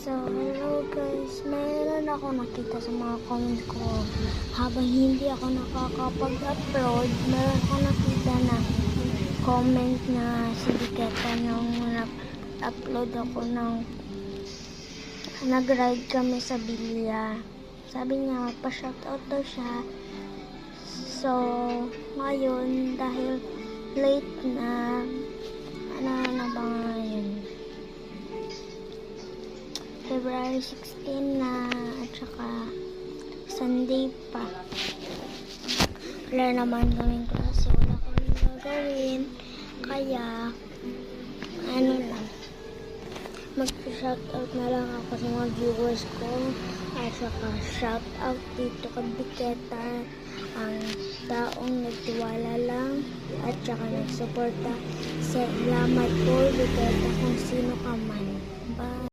So, hello guys. Meron ako nakita sa mga comments ko. Habang hindi ako nakakapag-upload, meron ako nakita na comment na si Diketa nung nag-upload ako ng nag-ride kami sa Bilya. Sabi niya, magpa-shoutout daw siya. So, ngayon, dahil late na, ano na ba ngayon? February 16 na, at saka Sunday pa. Wala naman kaming klase, wala kaming gagawin. Kaya, ano lang, mag-shoutout na lang ako sa mga viewers ko. At saka shoutout dito kay Diketa, ang taong nagtiwala lang at saka nagsuporta. Salamat po Diketa kung sino ka man. Bye!